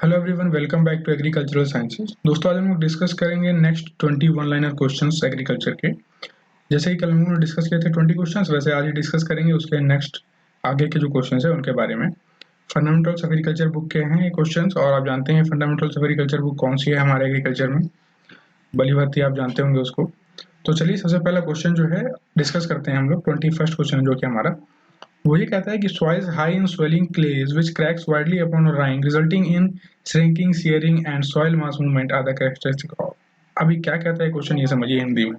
Hello everyone, welcome back to agricultural sciences. दोस्तों, आज हम लोग डिस्कस करेंगे नेक्स्ट 21 लाइनर क्वेश्चंस एग्रीकल्चर के। जैसे कि कल हम लोगों ने डिस्कस किए थे 20 क्वेश्चंस, वैसे आज ही डिस्कस करेंगे उसके नेक्स्ट आगे के जो क्वेश्चंस है उनके बारे में। फंडामेंटल्स ऑफ एग्रीकल्चर बुक के हैं ये क्वेश्चंस, और आप जानते हैं फंडामेंटल्स ऑफ एग्रीकल्चर बुक कौन सी है हमारे एग्रीकल्चर में, भली भांति आप जानते होंगे उसको। तो चलिए सबसे पहला क्वेश्चन जो है डिस्कस करते हैं हम लोग। 21st क्वेश्चन जो कि हमारा वो ये कहता है कि soils high in swelling clays which cracks widely upon drying resulting in shrinking, shearing and soil mass movement are the characteristic of। अभी क्या कहता है क्वेश्चन, ये समझिए हिंदी में।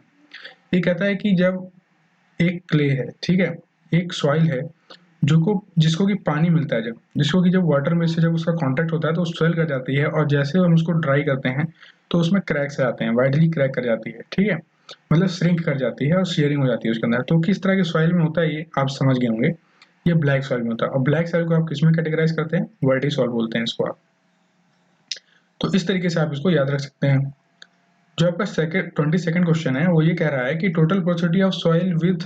ये कहता है कि जब एक क्ले है, ठीक है, एक सॉइल है जिसको कि पानी मिलता है, जिसको कि जब वाटर में से जब उसका कांटेक्ट होता है तो स्वेल कर जाती है, और जैसे हम उसको ड्राई करते हैं तो उसमें क्रैक्स आते हैं, वाइडली क्रैक कर जाती है, ठीक है, मतलब श्रिंक कर जाती है और शेयरिंग हो जाती है उसके अंदर। तो किस तरह के सॉइल में होता है ये आप समझ गए होंगे। ये ब्लैक सॉइल में होता है, और ब्लैक सॉइल को आप किसमें कैटेगराइज करते हैं? वर्टी सॉइल बोलते हैं इसको आप। तो इस तरीके से आप इसको याद रख सकते हैं। जो आपका 22nd क्वेश्चन है वो ये कह रहा है कि total porosity of soil with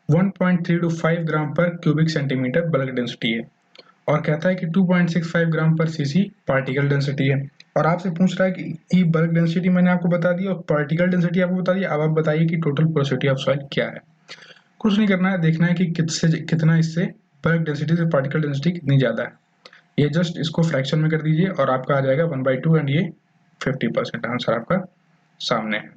1.3 to 5 ग्राम पर क्यूबिक सेंटीमीटर बल्क डेंसिटी है, और कहता है कि 2.65 ग्राम पर सीसी पार्टिकल डेंसिटी है। और आपसे पूछ रहा है कि ई बल्क डेंसिटी मैंने आपको बता दी और पार्टिकल डेंसिटी आपको बता दी। अब आप बताइए कि टोटल पोरोसिटी ऑफ सॉइल क्या है। कुछ नहीं करना है, देखना है कि कितना इससे बल्क डेंसिटी से पार्टिकल डेंसिटी कितनी ज़्यादा है। ये जस्ट इसको फ्रैक्शन में कर दीजिए और आपका आ जाएगा 1/2 एंड ये 50%। आंसर आपका सामने है।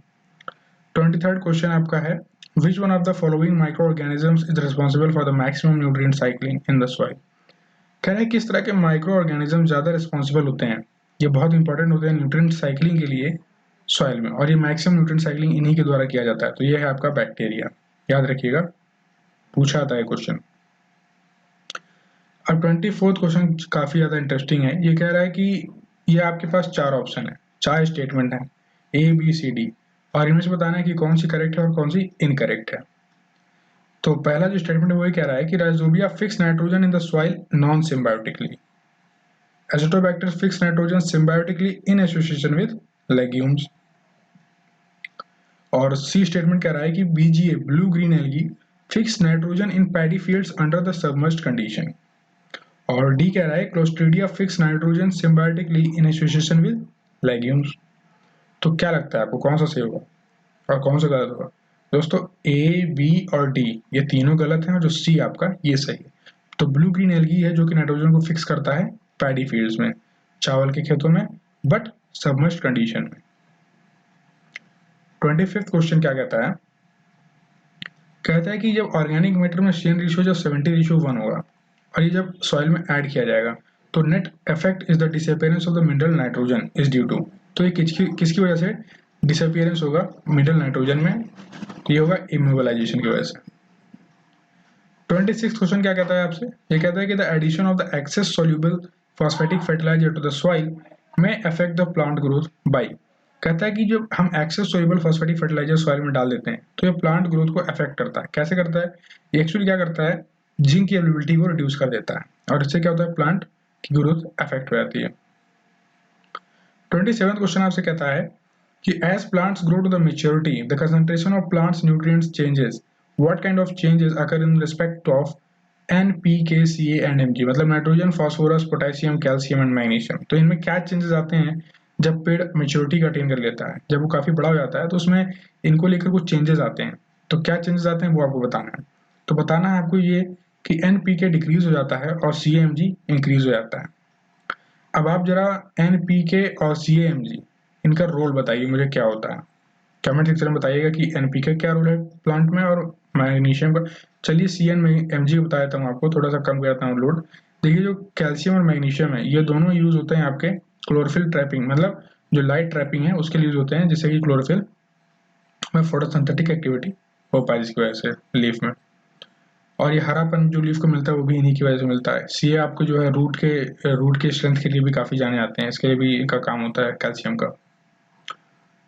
23rd क्वेश्चन आपका है, which one of the following micro organisms is responsible for the maximum nutrient cycling in the soil. कह रहे हैं किस तरह के माइक्रो ऑर्गेनिज्म ज़्यादा रिस्पॉन्सिबल होते हैं, ये बहुत इंपॉर्टेंट होते हैं न्यूट्रिएंट साइक्लिंग के लिए सॉइल में, और ये मैक्सिमम न्यूट्रिएंट साइक्लिंग इन्हीं के द्वारा किया जाता है। तो ये है आपका बैक्टीरिया, याद रखिएगा, पूछा आता है क्वेश्चन। अब 24th क्वेश्चन काफी ज्यादा इंटरेस्टिंग है। ये कह रहा है कि ये आपके पास 4 ऑप्शन है, 4 स्टेटमेंट है, ए बी सी डी, और इनमें से बताना है कि कौन सी करेक्ट है और कौन सी इनकरेक्ट है। तो पहला जो स्टेटमेंट है वो ये कह रहा है कि rhizobia fix nitrogen in the soil non symbiotically, azotobacter fix nitrogen symbiotically in association with legumes. और सी स्टेटमेंट कह रहा है कि BGA blue green algae fix nitrogen in paddy fields under the submerged condition. और D कह रहा है clostridia fix nitrogen symbiotically in association with legumes. तो क्या लगता है आपको कौन सा सही होगा और कौन सा गलत होगा? दोस्तों, ए बी और डी ये तीनों गलत हैं, और जो सी आपका ये सही है। तो ब्लू ग्रीन एल्गी है जो कि नाइट्रोजन को फिक्स करता है पैडी फील्ड्स में, चावल के खेतों में, बट सबमर्ज्ड कंडीशन में। 25th क्वेश्चन क्या कहता है? कहता है कि जब ऑर्गेनिक मैटर में शेन रेशियो जब 70:1 होगा और ये जब सॉइल में ऐड किया जाएगा तो net effect is the disappearance of the mineral nitrogen is due to. तो ये किसकी वजह से डिसअपियरेंस होगा मिनरल नाइट्रोजन में? तो ये होगा इमोबिलाइजेशन की वजह से। 26th क्वेश्चन क्या कहता है आपसे? ये कहता है कि the addition of the excess soluble phosphatic fertiliser to the soil में affect the plant growth by. कहता है कि जब हम excess soluble phosphatic fertiliser soil में डाल देते हैं तो ये प्लांट ग्रोथ को अफेक्ट करता है। कैसे करता है? ये एक्चुअली क्या करता है, जिंक की अवेलेबिलिटी को रिड्यूस कर देता है, और इससे क्या होता है, प्लांट की ग्रोथ अफेक्ट हो जाती है। 27th क्वेश्चन आपसे कहता है कि as plants grow to the maturity the concentration of plants nutrients changes, what kind of changes occur in respect of NPK CA and Mg, मतलब nitrogen, phosphorus, potassium, calcium and magnesium. तो इनमें क्या changes आते हैं जब पेड़ maturity का attain कर लेता है, जब वो काफी बड़ा हो जाता है तो उसमें इनको लेकर कुछ चेंजेस आते हैं। तो क्या चेंजेस आते हैं वो आपको बताना है। तो बताना है आपको ये कि NPK डिक्रीज हो जाता है और CAMG इंक्रीज हो जाता है। अब आप जरा NPK और CAMG इनका रोल बताइए मुझे, क्या होता है? कमेंट सेक्शन में बताइएगा कि NPK क्या रोल है प्लांट में और मैग्नीशियम का। चलिए CNMG बता देता हूँ आपको, थोड़ा सा कम करता हूँ लोड। देखिए, जो कैल्शियम और मैग्नीशियम है ये दोनों यूज होते हैं आपके क्लोरोफिल ट्रैपिंग, मतलब जो लाइट ट्रैपिंग है उसके लिए यूज होते हैं, जिससे कि क्लोरोफिल में फोटोसिंथेटिक एक्टिविटी हो पाए जिसकी वजह से लीफ में। और ये हरापन जो लीफ को मिलता है वो भी इन्हीं की वजह से मिलता है। CA आपको जो है रूट के स्ट्रेंथ के लिए भी काफी जाने जाते हैं, इसके लिए भी इनका काम होता है कैल्शियम का।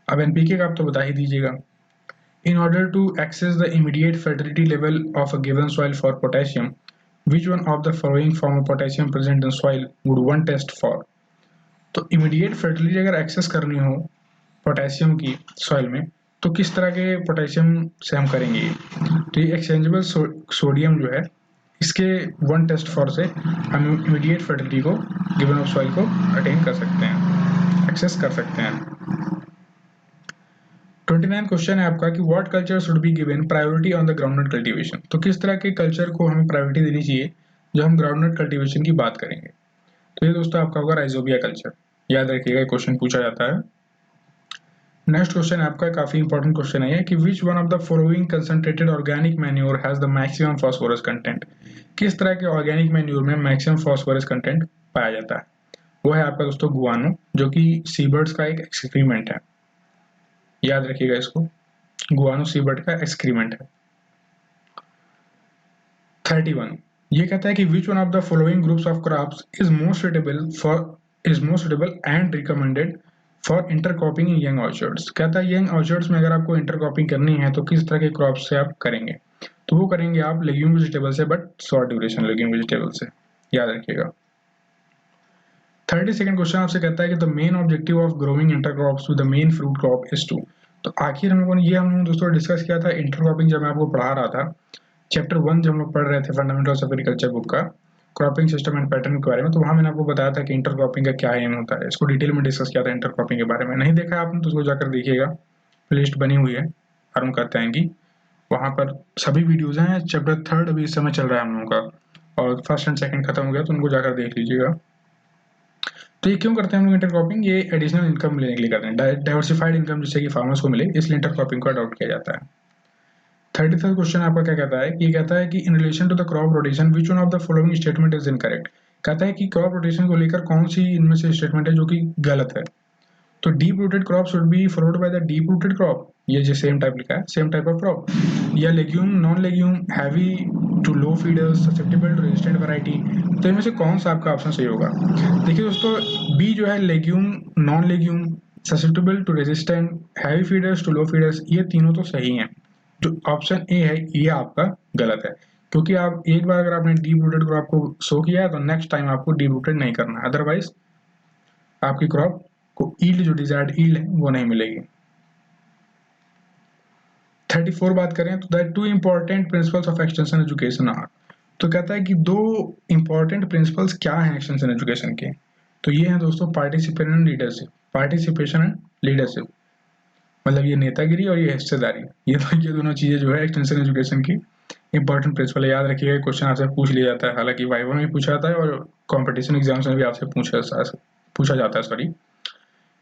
अब NPK का आप तो बता ही दीजिएगा। In order to access the immediate fertility level of a given soil for potassium, which one of the following form of potassium present in soil would one test for? तो immediate fertility अगर access करनी हो potassium की soil में तो किस तरह के पोटेशियम से हम करेंगे? तो ये एक्सचेंजेबल सोडियम जो है इसके वन टेस्ट फॉर से हम इमीडिएट फर्टिलिटी को गिवन ऑफ सॉइल को अटेन कर सकते हैं, एक्सेस कर सकते हैं। 29 क्वेश्चन है आपका कि what culture should be given priority on the groundnut cultivation. तो किस तरह के कल्चर को हमें प्रायोरिटी देनी चाहिए जब हम ग्राउंडनट कल्टीवेशन की बात करेंगे। तो ये दोस्तों आपका होगा राइजोबिया कल्चर, याद रखिएगा, क्वेश्चन पूछा जाता है। नेक्स्ट क्वेश्चन आपका काफी इंपॉर्टेंट क्वेश्चन है कि विच one of the following concentrated organic manure has the maximum phosphorus content. किस तरह के ऑर्गेनिक मैन्योर में मैक्सिमम फास्फोरस कंटेंट पाया जाता है। वो है आपका दोस्तों गुआनो, जो कि सीबर्ड्स का एक एक्सक्रीमेंट है, याद रखिएगा इसको, गुआनो सीबर्ड का एक्सक्रीमेंट है। 31 ये कहता है कि विच one of the following groups of crops is most suitable and recommended for intercropping in young orchards. कहता है यंग ऑर्चर्ड्स में अगर आपको इंटरक्रॉपिंग करनी है तो किस तरह के क्रॉप से आप करेंगे। तो वो करेंगे आप लेग्यूम वेजिटेबल से, but short duration legume vegetable से, याद रखिएगा। 32nd क्वेश्चन आपसे कहता है कि the main objective of growing intercrops with the main fruit crop is to. तो आखिर हम लोगों ने ये दोस्तों डिस्कस किया था इंटरक्रॉपिंग जब मैं आपको पढ़ा रहा था चैप्टर 1 जब हम लोग पढ़ रहे थे फंडामेंटल्स ऑफ एग्रीकल्चर बुक का क्रॉपिंग सिस्टम एंड पैटर्न के बारे में। तो वहां मैंने आपको बताया था कि इंटरक्रॉपिंग का क्या एम होता है, इसको डिटेल में डिस्कस किया था इंटरक्रॉपिंग के बारे में। नहीं देखा आपने तो उसको जाकर देखिएगा, प्लेलिस्ट बनी हुई है अरुण कहते हैं कि वहां पर सभी वीडियोज हैं। चैप्टर 3 अभी इस समय चल रहा है हम लोगों का और फर्स्ट एंड सेकंड खत्म हो गया, तो उनको जाकर देख लीजिएगा। तो ये क्यों करते हैं हम लोग इंटरक्रॉपिंग, ये एडिशनल इनकम लेने के लिए करते हैं, डाइवर्सिफाइड इनकम जिससे कि फार्मर्स को मिले, इसलिए इंटरक्रॉपिंग को अडॉप्ट किया जाता है। 33rd क्वेश्चन आपका क्या कहता है कि ये कहता है कि in relation to the crop rotation which one of the following statement is incorrect. कहता है कि क्रॉप रोटेशन को लेकर कौन सी इनमें से स्टेटमेंट है जो कि गलत है। तो deep rooted crop should be followed by the deep rooted crop, ये जो सेम टाइप लिखा है, सेम टाइप ऑफ क्रॉप, या legume non legume heavy to low feeders susceptible to resistant variety. तो इनमें से कौन सा आपका ऑप्शन सही होगा। देखिए दोस्तों, बी जो है legume non legume susceptible to resistant heavy feeders to low feeders, ये तीनों तो सही हैं। जो ऑप्शन ए है ये आपका गलत है, क्योंकि आप एक बार अगर आपने डीप रूटेड क्रॉप को शो किया है तो नेक्स्ट टाइम आपको डीप रूटेड नहीं करना है, अदरवाइज आपकी क्रॉप को ईल्ड जो डिजायर्ड ईल्ड है वो नहीं मिलेगी। 34 बात करें तो the two important principles of extension education are. तो कहता है कि दो इंपॉर्टेंट प्रिंसिपल्स क्या हैं एक्सटेंशन एजुकेशन के। तो ये हैं दोस्तों participation and leadership, participation and leadership, मतलब ये नेतागिरी और ये हिस्सेदारी, ये दोनों चीजें जो है एक्सटेंशन एजुकेशन की इंपॉर्टेंट प्रिंसिपल है। याद रखिएगा, क्वेश्चन आपसे पूछ लिया जाता है, हालांकि वाइवा में भी पूछा जाता है और कॉम्पिटिशन एग्जाम्स में भी आपसे पूछा जाता है। Sorry,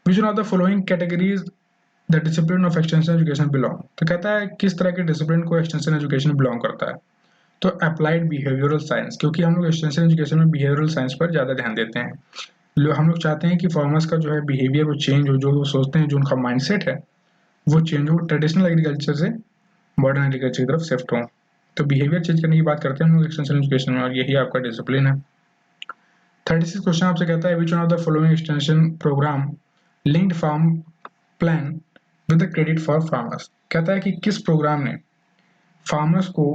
which one of the following categories the discipline of extension education belong. तो कहता है किस तरह के डिसिप्लिन को एक्सटेंशन एजुकेशन बिलोंग करता है। तो अप्लाइड बिहेवियरल साइंस, क्योंकि हम लोग एक्सटेंशन एजुकेशन में बिहेवियरल साइंस पर ज़्यादा ध्यान देते हैं। हम लोग चाहते हैं कि फार्मर्स का जो है बिहेवियर वो चेंज हो, जो वो सोचते हैं, जो उनका माइंडसेट है वो चेंज हो, ट्रेडिशनल एग्रीकल्चर से मॉडर्न एग्रीकल्चर की तरफ शिफ्ट हो। तो बिहेवियर चेंज करने की बात करते हैं हम लोग एक्सटेंशन एजुकेशन में, और यही आपका डिसिप्लिन है। 36 क्वेश्चन आपसे कहता है which one of the following extension program linked farm plan with the credit for farmers. कहता है कि किस प्रोग्राम ने फार्मर्स को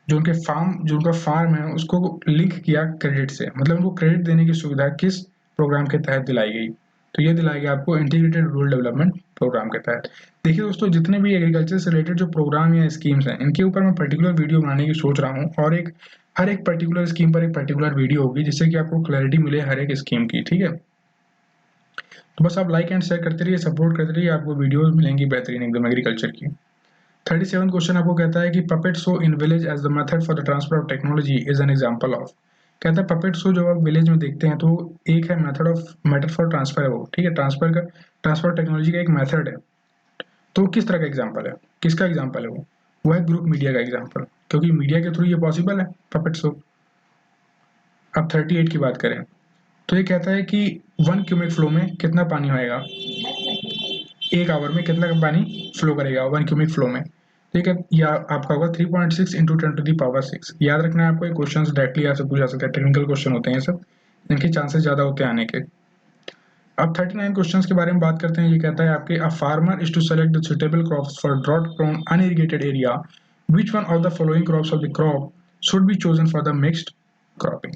जो उनका फार्म है उसको लिंक किया क्रेडिट से, मतलब उनको क्रेडिट देने की सुविधा किस प्रोग्राम के तहत दिलाई गई। तो ये दिलाई गई आपको इंटीग्रेटेड रूरल डेवलपमेंट प्रोग्राम के तहत। देखिए दोस्तों, जितने भी एग्रीकल्चर से रिलेटेड जो प्रोग्राम या स्कीम्स हैं इनके ऊपर मैं पर्टिकुलर वीडियो बनाने की सोच रहा हूँ, और हर एक पर्टिकुलर स्कीम पर एक पर्टिकुलर वीडियो होगी जिससे कि आपको क्लैरिटी मिले हर एक स्कीम की, ठीक है। तो बस आप लाइक एंड शेयर करते रहिए, सपोर्ट करते रहिए, आपको वीडियोज मिलेंगी बेहतरीन एकदम एग्रीकल्चर की। 37 क्वेश्चन आपको कहता है कि puppet show in village as the method for the transfer of technology is an example of. कहता है पपेट शो जो आप विलेज में देखते हैं तो एक है मेथड फॉर ट्रांसफर है वो, ठीक है, ट्रांसफर टेक्नोलॉजी का एक मेथड है। तो किस तरह का एग्जाम्पल है, किसका एग्जाम्पल है वो है ग्रुप मीडिया का एग्जाम्पल, क्योंकि मीडिया के थ्रू ये पॉसिबल है पपेट शो। अब 38 की बात करें तो ये कहता है कि 1 क्यूबिक फ्लो में कितना पानी होएगा, 1 आवर में कितना पानी फ्लो करेगा 1 क्यूबिक फ्लो में। ठीक है, या आपका होगा 3.6 इंटू 10⁻⁶। याद रखना है आपको, ये क्वेश्चन डायरेक्टली आपसे पूछा सकता है, टेक्निकल क्वेश्चन होते हैं सब, इनके चांसेस ज्यादा होते हैं आने के। अब 39 क्वेश्चंस के बारे में बात करते हैं। ये कहता है आपके a farmer is to select the suitable crops for drought prone unirrigated area, which one of the following crops of the crop should be chosen for the mixed cropping.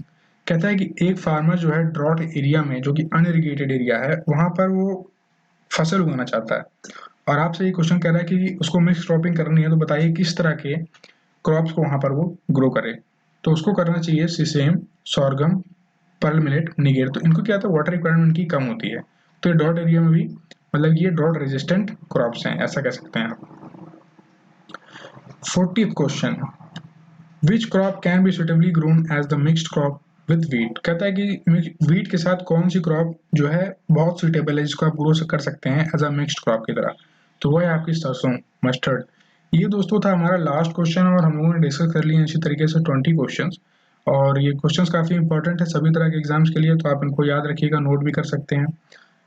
कहता है कि एक फार्मर जो है ड्रॉट एरिया में, जो कि unirrigated area है, वहां पर वो फसल उगाना चाहता है, और आपसे ये क्वेश्चन कह रहा है कि उसको मिक्स क्रॉपिंग करनी है, तो बताइए किस तरह के क्रॉप्स को वहां पर वो ग्रो करे। तो उसको करना चाहिए सीसेम, सॉर्गम, पर्ल मिलेट, निगेर। तो इनको क्या होता है, वाटर रिक्वायरमेंट इनकी कम होती है, तो ये ड्रॉट एरिया में भी मतलब ये ड्रॉट रेजिस्टेंट क्रॉप्स हैं, ऐसा कह सकते हैं आप। 40th question, which crop can be suitably grown as the mixed crop with wheat. कहता है कि वीट के साथ कौन सी क्रॉप जो है बहुत सुटेबल है, जिसको आप ग्रो कर सकते हैं एज अ मिक्स्ड क्रॉप की तरह। तो वो है आपकी सरसों, मस्टर्ड। ये दोस्तों था हमारा लास्ट क्वेश्चन, और हम लोगों ने डिस्कस कर लिए इसी तरीके से 20 क्वेश्चंस। और ये क्वेश्चंस काफ़ी इंपॉर्टेंट है सभी तरह के एग्जाम्स के लिए, तो आप इनको याद रखिएगा, नोट भी कर सकते हैं।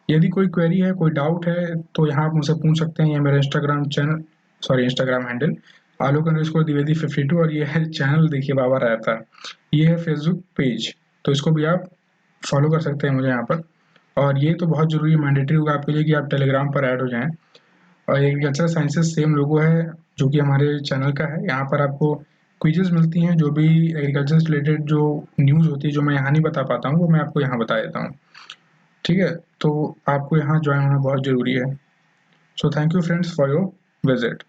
यदि कोई क्वेरी है, कोई डाउट है, तो यहाँ आप मुझसे पूछ सकते हैं। ये मेरा इंस्टाग्राम हैंडल आलोक_द्विवेदी 52, और ये है चैनल, देखिए बाबा रहता है, ये है फेसबुक पेज, तो इसको भी आप फॉलो कर सकते हैं मुझे यहाँ पर। और ये तो बहुत जरूरी मैंडेटरी होगा आपके लिए कि आप टेलीग्राम पर ऐड हो जाएं। और एग्रीकल्चर साइंसेस सेम लोगो है जो कि हमारे चैनल का है। यहाँ पर आपको क्विजेज मिलती हैं, जो भी एग्रीकल्चर से रिलेटेड जो न्यूज़ होती है, जो मैं यहाँ नहीं बता पाता हूँ, वो मैं आपको यहाँ बता देता हूँ। ठीक है, तो आपको यहाँ ज्वाइन होना बहुत ज़रूरी है। So thank you friends for your visit.